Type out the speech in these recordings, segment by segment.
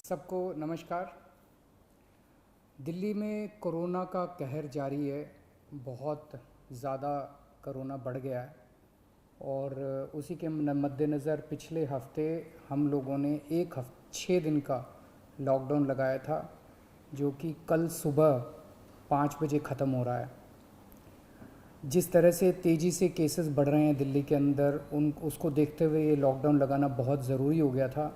सबको नमस्कार। दिल्ली में कोरोना का कहर जारी है। बहुत ज़्यादा कोरोना बढ़ गया है और उसी के मद्देनज़र पिछले हफ्ते हम लोगों ने 6 दिन का लॉकडाउन लगाया था, जो कि कल सुबह 5 बजे ख़त्म हो रहा है। जिस तरह से तेज़ी से केसेस बढ़ रहे हैं दिल्ली के अंदर, उसको देखते हुए ये लॉकडाउन लगाना बहुत ज़रूरी हो गया था।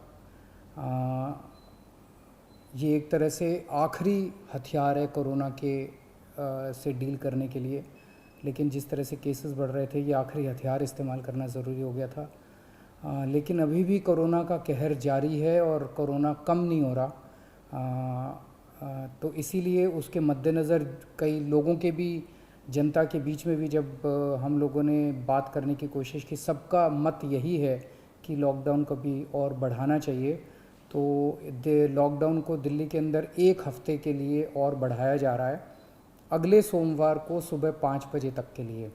ये एक तरह से आखिरी हथियार है कोरोना के से डील करने के लिए, लेकिन जिस तरह से केसेस बढ़ रहे थे, ये आखिरी हथियार इस्तेमाल करना ज़रूरी हो गया था। लेकिन अभी भी कोरोना का कहर जारी है और कोरोना कम नहीं हो रहा। तो इसीलिए उसके मद्देनज़र कई लोगों के भी, जनता के बीच में भी जब हम लोगों ने बात करने की कोशिश की, सबका मत यही है कि लॉकडाउन को भी और बढ़ाना चाहिए। तो लॉकडाउन को दिल्ली के अंदर 1 हफ्ते के लिए और बढ़ाया जा रहा है, अगले सोमवार को सुबह 5 बजे तक के लिए।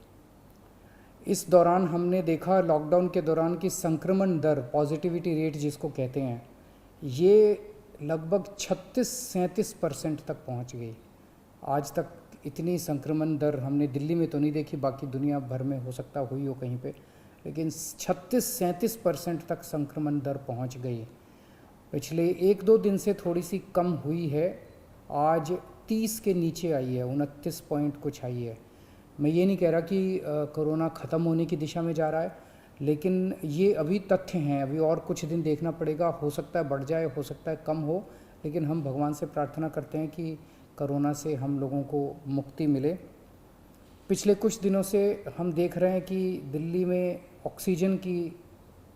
इस दौरान हमने देखा, लॉकडाउन के दौरान की संक्रमण दर, पॉजिटिविटी रेट जिसको कहते हैं, ये लगभग 36-37% तक पहुंच गई। आज तक इतनी संक्रमण दर हमने दिल्ली में तो नहीं देखी, बाकी दुनिया भर में हो सकता हुई हो कहीं पे, लेकिन 36-37% तक संक्रमण दर पहुंच गई। पिछले 1-2 दिन से थोड़ी सी कम हुई है, आज 30 के नीचे आई है, 29 पॉइंट कुछ आई है। मैं ये नहीं कह रहा कि कोरोना ख़त्म होने की दिशा में जा रहा है, लेकिन ये अभी तथ्य हैं, अभी और कुछ दिन देखना पड़ेगा। हो सकता है बढ़ जाए, हो सकता है कम हो, लेकिन हम भगवान से प्रार्थना करते हैं कि कोरोना से हम लोगों को मुक्ति मिले। पिछले कुछ दिनों से हम देख रहे हैं कि दिल्ली में ऑक्सीजन की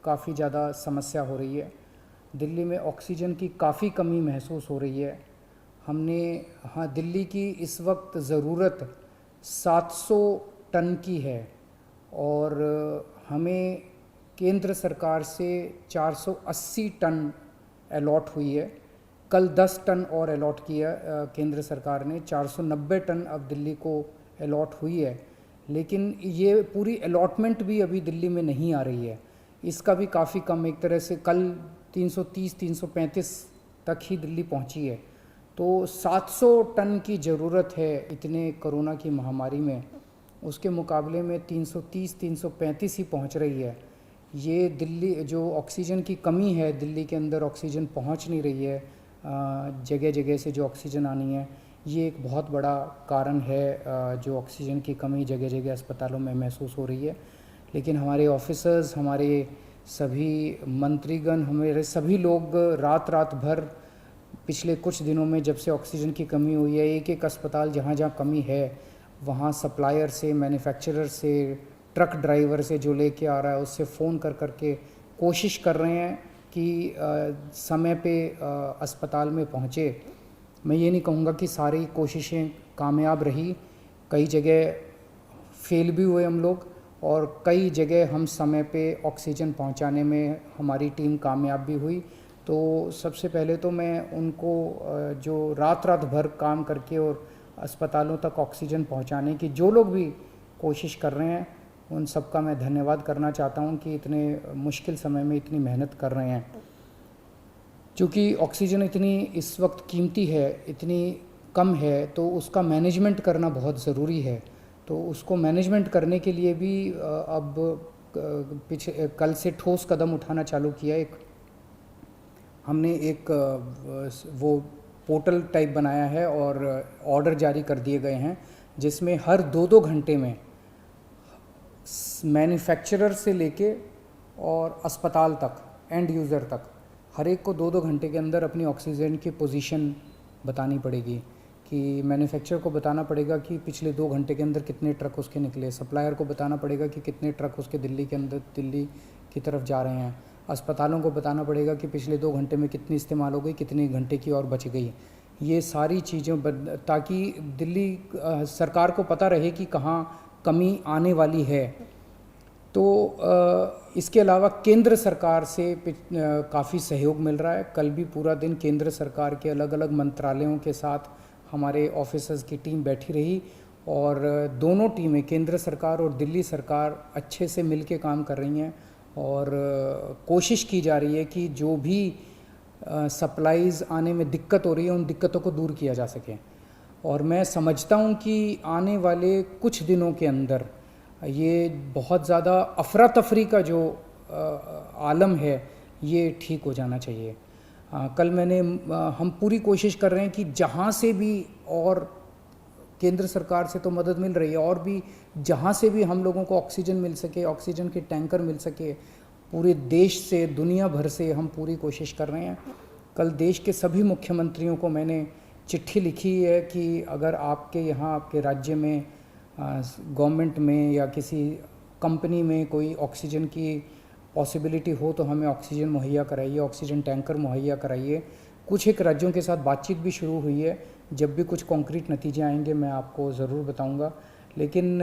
काफ़ी ज़्यादा समस्या हो रही है। दिल्ली में ऑक्सीजन की काफ़ी कमी महसूस हो रही है। दिल्ली की इस वक्त ज़रूरत 700 टन की है और हमें केंद्र सरकार से 480 टन अलॉट हुई है। कल 10 टन और अलॉट किया केंद्र सरकार ने, 490 टन अब दिल्ली को अलॉट हुई है। लेकिन ये पूरी अलॉटमेंट भी अभी दिल्ली में नहीं आ रही है, इसका भी काफ़ी कम, एक तरह से कल 330-335 तक ही दिल्ली पहुंची है। तो 700 टन की ज़रूरत है इतने कोरोना की महामारी में, उसके मुकाबले में 330-335 ही पहुंच रही है। ये दिल्ली जो ऑक्सीजन की कमी है, दिल्ली के अंदर ऑक्सीजन पहुंच नहीं रही है, जगह जगह से जो ऑक्सीजन आनी है, ये एक बहुत बड़ा कारण है जो ऑक्सीजन की कमी जगह जगह अस्पतालों में महसूस हो रही है। लेकिन हमारे ऑफिसर्स, हमारे सभी मंत्रीगण, हमारे सभी लोग रात रात भर पिछले कुछ दिनों में, जब से ऑक्सीजन की कमी हुई है, एक एक अस्पताल जहाँ जहाँ कमी है वहाँ सप्लायर से, मैन्युफैक्चरर से, ट्रक ड्राइवर से जो लेके आ रहा है उससे फ़ोन कर करके कोशिश कर रहे हैं कि समय पे अस्पताल में पहुँचे। मैं ये नहीं कहूँगा कि सारी कोशिशें कामयाब रही, कई जगह फेल भी हुए हम लोग, और कई जगह हम समय पे ऑक्सीजन पहुंचाने में हमारी टीम कामयाब भी हुई। तो सबसे पहले तो मैं उनको जो रात रात भर काम करके और अस्पतालों तक ऑक्सीजन पहुंचाने की जो लोग भी कोशिश कर रहे हैं, उन सबका मैं धन्यवाद करना चाहता हूं कि इतने मुश्किल समय में इतनी मेहनत कर रहे हैं। क्योंकि ऑक्सीजन इतनी इस वक्त कीमती है, इतनी कम है, तो उसका मैनेजमेंट करना बहुत ज़रूरी है। तो उसको मैनेजमेंट करने के लिए भी अब कल से ठोस कदम उठाना चालू किया। हमने एक वो पोर्टल टाइप बनाया है और ऑर्डर जारी कर दिए गए हैं, जिसमें हर 2-2 घंटे में मैन्युफैक्चरर से लेके और अस्पताल तक, एंड यूज़र तक, हर एक को 2-2 घंटे के अंदर अपनी ऑक्सीजन की पोजीशन बतानी पड़ेगी। कि मैन्युफैक्चरर को बताना पड़ेगा कि पिछले 2 घंटे के अंदर कितने ट्रक उसके निकले, सप्लायर को बताना पड़ेगा कि कितने ट्रक उसके दिल्ली के अंदर, दिल्ली की तरफ जा रहे हैं, अस्पतालों को बताना पड़ेगा कि पिछले 2 घंटे में कितनी इस्तेमाल हो गई, कितने घंटे की और बच गई। ये सारी चीज़ें ताकि दिल्ली सरकार को पता रहे कि कहाँ कमी आने वाली है। तो इसके अलावा केंद्र सरकार से काफ़ी सहयोग मिल रहा है। कल भी पूरा दिन केंद्र सरकार के अलग अलग मंत्रालयों के साथ हमारे ऑफिसर्स की टीम बैठी रही और दोनों टीमें, केंद्र सरकार और दिल्ली सरकार, अच्छे से मिलके काम कर रही हैं और कोशिश की जा रही है कि जो भी सप्लाईज़ आने में दिक्कत हो रही है, उन दिक्कतों को दूर किया जा सके। और मैं समझता हूँ कि आने वाले कुछ दिनों के अंदर ये बहुत ज़्यादा अफरा तफरी का जो आलम है ये ठीक हो जाना चाहिए। कल हम पूरी कोशिश कर रहे हैं कि जहाँ से भी, और केंद्र सरकार से तो मदद मिल रही है, और भी जहाँ से भी हम लोगों को ऑक्सीजन मिल सके, ऑक्सीजन के टैंकर मिल सके, पूरे देश से, दुनिया भर से हम पूरी कोशिश कर रहे हैं। कल देश के सभी मुख्यमंत्रियों को मैंने चिट्ठी लिखी है कि अगर आपके यहाँ, आपके राज्य में, गवर्नमेंट में या किसी कंपनी में कोई ऑक्सीजन की पॉसिबिलिटी हो तो हमें ऑक्सीजन मुहैया कराइए, ऑक्सीजन टैंकर मुहैया कराइए। कुछ एक राज्यों के साथ बातचीत भी शुरू हुई है, जब भी कुछ कॉन्क्रीट नतीजे आएंगे मैं आपको ज़रूर बताऊंगा। लेकिन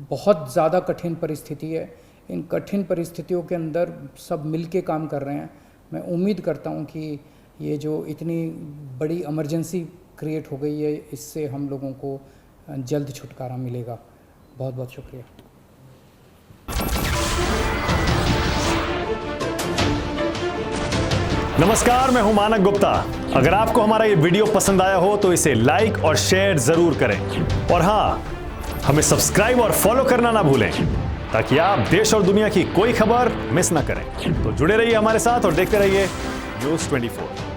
बहुत ज़्यादा कठिन परिस्थिति है, इन कठिन परिस्थितियों के अंदर सब मिलके काम कर रहे हैं। मैं उम्मीद करता हूं कि ये जो इतनी बड़ी इमरजेंसी क्रिएट हो गई है, इससे हम लोगों को जल्द छुटकारा मिलेगा। बहुत बहुत शुक्रिया। नमस्कार, मैं हूं मानक गुप्ता। अगर आपको हमारा ये वीडियो पसंद आया हो तो इसे लाइक और शेयर जरूर करें, और हाँ, हमें सब्सक्राइब और फॉलो करना ना भूलें ताकि आप देश और दुनिया की कोई खबर मिस ना करें। तो जुड़े रहिए हमारे साथ और देखते रहिए News 24।